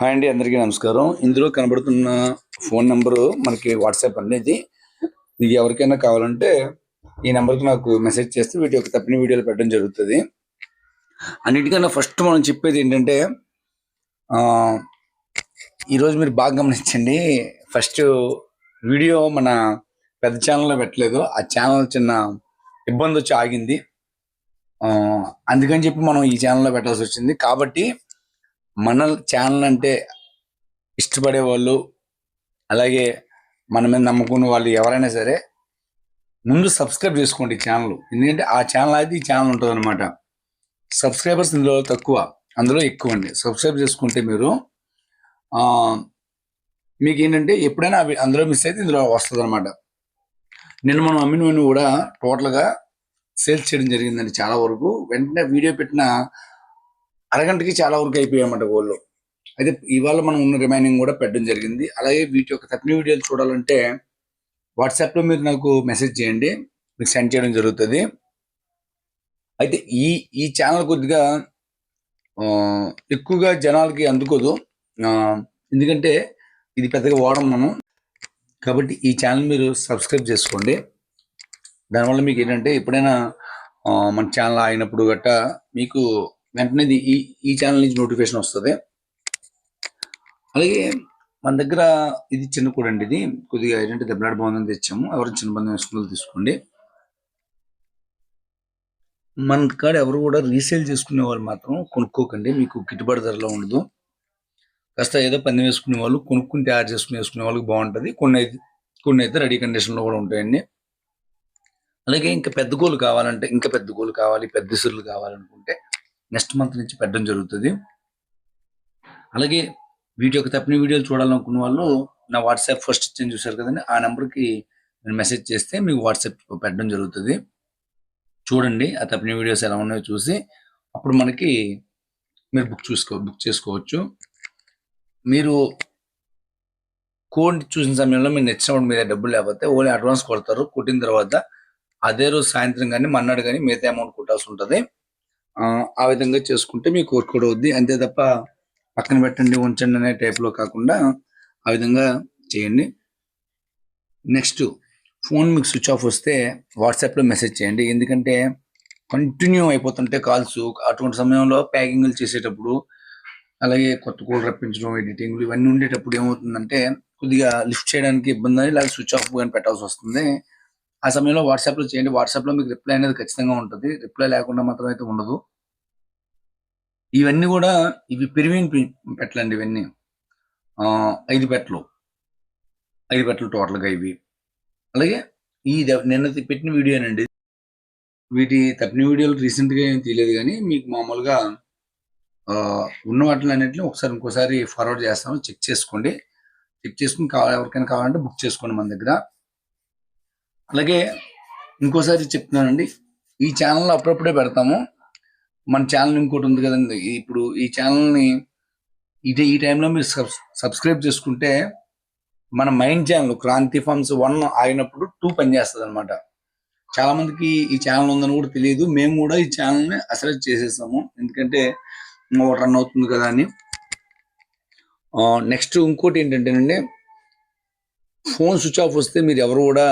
Hi అండి, అందరికీ నమస్కారం. ఇందులో కనబడుతున్న ఫోన్ నెంబరు మనకి వాట్సాప్ అనేది. ఇది ఎవరికైనా కావాలంటే ఈ నెంబర్కి నాకు మెసేజ్ చేస్తే వీటి యొక్క తప్పిన వీడియోలు పెట్టడం జరుగుతుంది. అన్నిటికన్నా ఫస్ట్ మనం చెప్పేది ఏంటంటే, ఈరోజు మీరు బాగా గమనించండి. ఫస్ట్ వీడియో మన పెద్ద ఛానల్లో పెట్టలేదు. ఆ ఛానల్ చిన్న ఇబ్బంది వచ్చి ఆగింది. అందుకని చెప్పి మనం ఈ ఛానల్లో పెట్టాల్సి వచ్చింది. కాబట్టి మన ఛానల్ అంటే ఇష్టపడే వాళ్ళు, అలాగే మన మీద నమ్ముకున్న వాళ్ళు ఎవరైనా సరే ముందు సబ్స్క్రైబ్ చేసుకోండి ఛానల్. ఎందుకంటే ఆ ఛానల్ అయితే ఈ ఛానల్ ఉంటుంది అనమాట. సబ్స్క్రైబర్స్ ఇందులో తక్కువ, అందులో ఎక్కువ అండి. సబ్స్క్రైబ్ చేసుకుంటే మీరు మీకు ఏంటంటే ఎప్పుడైనా అవి అందులో మిస్ అయితే ఇందులో వస్తుంది అనమాట. నిన్న మనం అమ్మినవన్నీ కూడా టోటల్గా సేల్స్ చేయడం జరిగిందండి. చాలా వరకు వెంటనే వీడియో పెట్టిన అరగంటకి చాలా వరకు అయిపోయాయన్నమాట గోల్డ్. అయితే ఇవాళ మనం ఉన్న రిమైనింగ్ కూడా పెట్టడం జరిగింది. అలాగే వీటి యొక్క తప్పిన వీడియోలు చూడాలంటే వాట్సాప్లో మీరు నాకు మెసేజ్ చేయండి, మీకు సెండ్ చేయడం జరుగుతుంది. అయితే ఈ ఛానల్ కొద్దిగా ఎక్కువగా జనాలకి అందుకోదు, ఎందుకంటే ఇది పెద్దగా వాడడం మనం. కాబట్టి ఈ ఛానల్ మీరు సబ్స్క్రైబ్ చేసుకోండి. దానివల్ల మీకు ఏంటంటే ఎప్పుడైనా మన ఛానల్ అయినప్పుడు గట్టా మీకు వెంటనే ఈ ఛానల్ నుంచి నోటిఫికేషన్ వస్తుంది. అలాగే మన దగ్గర ఇది చిన్న కూడా అండి. ఇది కొద్దిగా ఏంటంటే దెబ్బలాట బాగుందని తెచ్చాము. ఎవరైనా చిన్న బంధం వేసుకుని తీసుకోండి. మన కాడ ఎవరు కూడా రీసేల్ చేసుకునే వాళ్ళు మాత్రం కొనుక్కోకండి, మీకు గిట్టుబాటు ధరలో ఉండదు. కాస్త ఏదో పందెం వేసుకునే వాళ్ళు కొనుక్కుని తయారు వేసుకునే వాళ్ళకి బాగుంటుంది. కొన్ని అయితే రెడీ కండిషన్లో కూడా ఉంటాయండి. అలాగే ఇంకా పెద్ద గోలు కావాలంటే, ఇంకా పెద్ద గోలు కావాలి, పెద్ద సిర్లు కావాలనుకుంటే నెక్స్ట్ మంత్ నుంచి పెట్టడం జరుగుతుంది. అలాగే వీటి యొక్క తప్పిన వీడియోలు చూడాలనుకున్న వాళ్ళు నా వాట్సాప్ ఫస్ట్ ఇచ్చాను చూసారు కదండి, ఆ నెంబర్కి నేను మెసేజ్ చేస్తే మీకు వాట్సాప్ పెట్టడం జరుగుతుంది. చూడండి ఆ తప్పిన వీడియోస్ ఎలా ఉన్నాయో చూసి అప్పుడు మనకి మీరు బుక్ చేసుకోవచ్చు. మీరు కోడ్ చూసిన సమయంలో మీరు నచ్చినప్పుడు మీద డబ్బులు లేకపోతే ఓన్లీ అడ్వాన్స్ కొడతారు. కొట్టిన తర్వాత అదే రోజు సాయంత్రం కానీ మన్నాడు కానీ మిగతా అమౌంట్ కొట్టాల్సి ఉంటుంది. ఆ విధంగా చేసుకుంటే మీకు వర్కౌట్ అవుద్ది. అంతే తప్ప పక్కన పెట్టండి ఉంచండి అనే టైప్లో కాకుండా ఆ విధంగా చేయండి. నెక్స్ట్, ఫోన్ మీకు స్విచ్ ఆఫ్ వస్తే వాట్సాప్లో మెసేజ్ చేయండి. ఎందుకంటే కంటిన్యూ అయిపోతుంటే కాల్స్, అటువంటి సమయంలో ప్యాకింగ్లు చేసేటప్పుడు, అలాగే కొత్త కోడ్ రప్పించడం, ఎడిటింగ్లు ఇవన్నీ ఉండేటప్పుడు ఏమవుతుందంటే కొద్దిగా లిఫ్ట్ చేయడానికి ఇబ్బంది అని, లేదా స్విచ్ ఆఫ్ కానీ పెట్టాల్సి వస్తుంది. ఆ సమయంలో వాట్సాప్లో చేయండి. వాట్సాప్లో మీకు రిప్లై అనేది ఖచ్చితంగా ఉంటుంది. రిప్లై లేకుండా మాత్రం అయితే ఉండదు. ఇవన్నీ కూడా ఇవి పెరివిన్ పెట్టలండి. ఇవన్నీ 5 పెట్టలు టోటల్గా ఇవి. అలాగే నిన్న పెట్టిన వీడియోనండి. వీటి తప్పిన వీడియోలు రీసెంట్గా ఏం తీయలేదు, కానీ మీకు మామూలుగా ఉన్న వాటిని అన్నింటినీ ఇంకోసారి ఫార్వర్డ్ చేస్తాము. చెక్ చేసుకుని ఎవరికైనా కావాలంటే బుక్ చేసుకోండి మన దగ్గర. అలాగే ఇంకోసారి చెప్తున్నానండి, ఈ ఛానల్లో అప్పుడప్పుడే పెడతాము. మన ఛానల్ ఇంకోటి ఉంది కదండి, ఇప్పుడు ఈ ఛానల్ని ఈ టైంలో మీరు సబ్స్క్రైబ్ చేసుకుంటే మన మైండ్ ఛానల్ క్రాంతి ఫార్మ్స్ 1 ఆగినప్పుడు 2 పనిచేస్తుంది అనమాట. చాలా మందికి ఈ ఛానల్ ఉందని కూడా తెలియదు. మేము కూడా ఈ ఛానల్ని అసలు చేసేసాము, ఎందుకంటే రన్ అవుతుంది కదా అని. నెక్స్ట్ ఇంకోటి ఏంటంటేనండి, ఫోన్ స్విచ్ ఆఫ్ వస్తే మీరు ఎవరు కూడా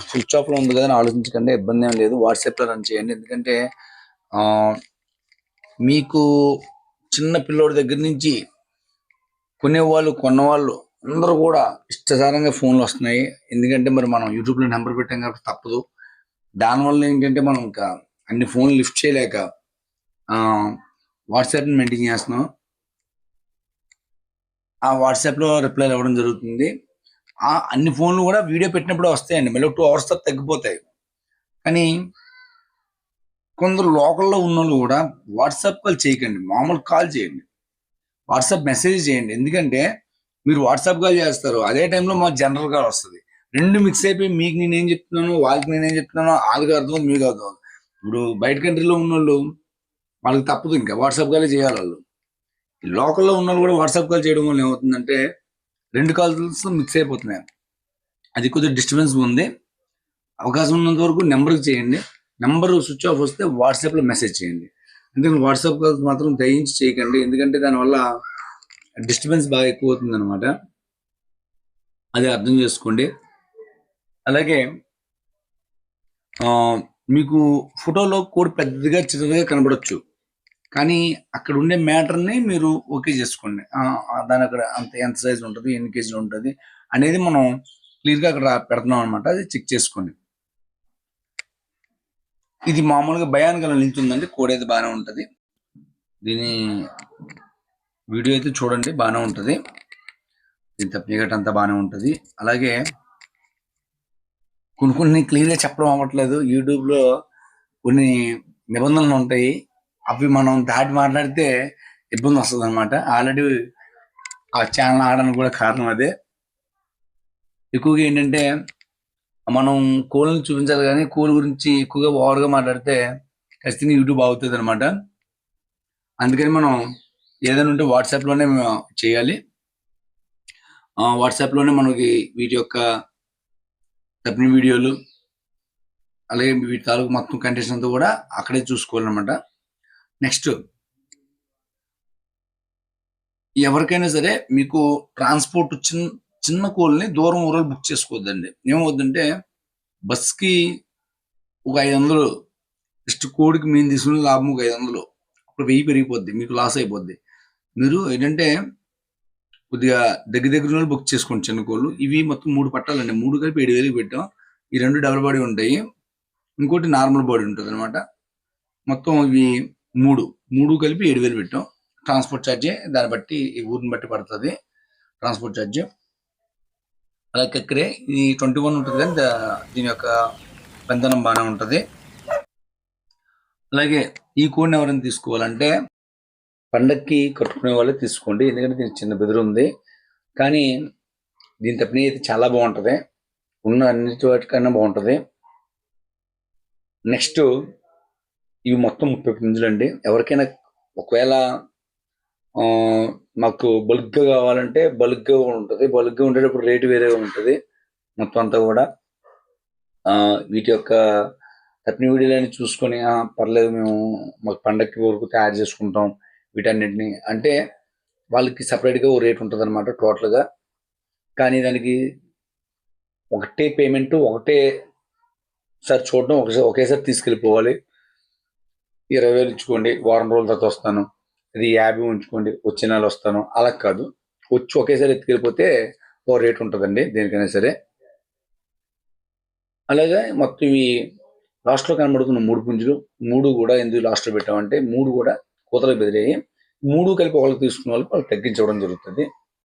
స్విచ్ ఆఫ్లో ఉంది కదా అని ఆలోచించకండి. ఇబ్బంది ఏం లేదు, వాట్సాప్లో రన్ చేయండి. ఎందుకంటే మీకు చిన్న పిల్లోడి దగ్గర నుంచి కొన్నవాళ్ళు అందరూ కూడా ఇష్టసారంగా ఫోన్లు వస్తున్నాయి. ఎందుకంటే మరి మనం యూట్యూబ్లో నెంబర్ పెట్టాం కాబట్టి తప్పదు. దానివల్ల ఏంటంటే మనం ఇంకా అన్ని ఫోన్లు లిఫ్ట్ చేయలేక వాట్సాప్ని మెయింటైన్ చేస్తున్నాం. ఆ వాట్సాప్లో రిప్లైలు ఇవ్వడం జరుగుతుంది. అన్ని ఫోన్లు కూడా వీడియో పెట్టినప్పుడు వస్తాయండి, మళ్ళీ 2 hours తర్వాత తగ్గిపోతాయి. కానీ కొందరు లోకల్లో ఉన్న వాళ్ళు కూడా వాట్సాప్ కాల్ చేయకండి, మామూలు కాల్ చేయండి, వాట్సాప్ మెసేజ్ చేయండి. ఎందుకంటే మీరు వాట్సాప్ కాల్ చేస్తారు, అదే టైంలో మాకు జనరల్ కాల్ వస్తుంది. 2 మిక్స్ అయిపోయి మీకు నేనేం చెప్తున్నాను, వాళ్ళకి నేనేం చెప్తున్నానో వాళ్ళకి అర్థం, మీకు అర్థం. ఇప్పుడు బయట కంట్రీలో ఉన్న వాళ్ళు వాళ్ళకి తప్పదు, ఇంకా వాట్సాప్ కాలే చేయాలి. వాళ్ళు లోకల్లో ఉన్న వాళ్ళు కూడా వాట్సాప్ కాల్ చేయడం వల్ల ఏమవుతుందంటే 2 కాల్స్ మిక్స్ అయిపోతున్నాయి. అది కొద్దిగా డిస్టర్బెన్స్ ఉంది. అవకాశం ఉన్నంత వరకు నెంబర్కి చేయండి. నెంబర్ స్విచ్ ఆఫ్ వస్తే వాట్సాప్లో మెసేజ్ చేయండి. ఎందుకంటే వాట్సాప్ కాల్స్ మాత్రం దయించి చేయకండి, ఎందుకంటే దానివల్ల డిస్టర్బెన్స్ బాగా ఎక్కువ అవుతుంది అనమాట. అది అర్థం చేసుకోండి. అలాగే మీకు ఫోటోలో కోడి పెద్దగా చిన్నదిగా కనబడొచ్చు, కానీ అక్కడ ఉండే మ్యాటర్ని మీరు ఓకే చేసుకోండి. దాని అక్కడ అంత ఎంత సైజు ఉంటుంది, ఎన్ని కేజీలు ఉంటుంది అనేది మనం క్లియర్గా అక్కడ పెడుతున్నాం అనమాట. అది చెక్ చేసుకోండి. ఇది మామూలుగా భయానికి అలా నిల్చుందండి. కోడి అయితే బాగానే ఉంటుంది. దీని వీడియో అయితే చూడండి, బాగానే ఉంటుంది. దీని తప్పిగట్ అంతా బాగానే ఉంటుంది. అలాగే కొన్ని క్లియర్గా చెప్పడం అవ్వట్లేదు. యూట్యూబ్లో కొన్ని నిబంధనలు ఉంటాయి, అవి మనం దాటి మాట్లాడితే ఇబ్బంది వస్తుంది అనమాట. ఆల్రెడీ ఆ ఛానల్ ఆడడానికి కూడా కారణం అదే. ఎక్కువగా ఏంటంటే మనం కోళ్ళని చూపించాలి, కానీ కోళ్ళ గురించి ఎక్కువగా ఓవర్గా మాట్లాడితే ఖచ్చితంగా యూట్యూబ్ అవుతుంది అనమాట. అందుకని మనం ఏదైనా ఉంటే వాట్సాప్లోనే చేయాలి. వాట్సాప్లోనే మనకి వీటి యొక్క తప్పిన వీడియోలు, అలాగే వీటి తాలూకు మొత్తం కంటెంట్స్ అంతా కూడా అక్కడే చూసుకోవాలన్నమాట. నెక్స్ట్, ఎవరికైనా సరే మీకు ట్రాన్స్పోర్ట్ చిన్న కోళ్ళని దూరం ఊరలు బుక్ చేసుకోవద్దండి. ఏమవుద్దంటే బస్కి ఒక 500 జస్ట్ కోడికి మేము తీసుకునే లాభం ఒక 500, అప్పుడు 1000 పెరిగిపోద్ది, మీకు లాస్ అయిపోద్ది. మీరు ఏంటంటే కొద్దిగా దగ్గర బుక్ చేసుకోండి చిన్న కోళ్ళు. ఇవి మొత్తం 3 పట్టాలండి. 3 కలిపి 7,000 పెట్టాం. ఈ 2 డబుల్ బాడీ ఉంటాయి, ఇంకోటి నార్మల్ బాడీ ఉంటుంది అనమాట. మొత్తం ఇవి 3 కలిపి 7,000 పెట్టాం. ట్రాన్స్పోర్ట్ ఛార్జీ దాన్ని బట్టి, ఈ ఊరిని బట్టి పడుతుంది ట్రాన్స్పోర్ట్ ఛార్జ్. అలాగే కక్కరే ఇది 21 ఉంటుంది, కానీ దీని యొక్క పెందనం బాగానే ఉంటుంది. అలాగే ఈ కోడిని ఎవరైనా తీసుకోవాలంటే పండక్కి కట్టుకునే వాళ్ళే తీసుకోండి, ఎందుకంటే దీనికి చిన్న బెదురు ఉంది. కానీ దీని తప్పిన అయితే చాలా బాగుంటుంది, ఉన్న అన్నిటి వాటికన్నా బాగుంటుంది. నెక్స్ట్, ఇవి మొత్తం 30 పుంజులు అండి. ఎవరికైనా ఒకవేళ మాకు బల్క్గా కావాలంటే బల్క్గా ఉంటుంది. బల్క్గా ఉండేటప్పుడు రేటు వేరేగా ఉంటుంది. మొత్తం అంతా కూడా వీటి యొక్క తప్పిన వీడియోలని చూసుకొని పర్లేదు, మేము మాకు పండగకి వరకు తయారు చేసుకుంటాం వీటన్నిటిని అంటే వాళ్ళకి సపరేట్గా ఓ రేట్ ఉంటుంది అనమాట టోటల్గా. కానీ దానికి ఒకటే పేమెంట్, ఒకటే సారి చూడడం, ఒకేసారి తీసుకెళ్ళిపోవాలి. 20,000 ఇచ్చుకోండి, వారం రోజుల తర్వాత వస్తాను, అది 50 ఉంచుకోండి, వచ్చే నెల వస్తాను, అలా కాదు. వచ్చి ఒకేసారి ఎత్తుకెళ్ళిపోతే ఓ రేట్ ఉంటుందండి దేనికైనా సరే. అలాగే మొత్తం ఇవి లాస్ట్లో కనబడుతున్న 3 పుంజులు, 3 కూడా ఎందుకు లాస్ట్లో పెట్టామంటే 3 కూడా కూతలకు బెదిరాయి. 3 కలిపి ఒకళ్ళు తీసుకున్న వాళ్ళకి తగ్గించడం జరుగుతుంది.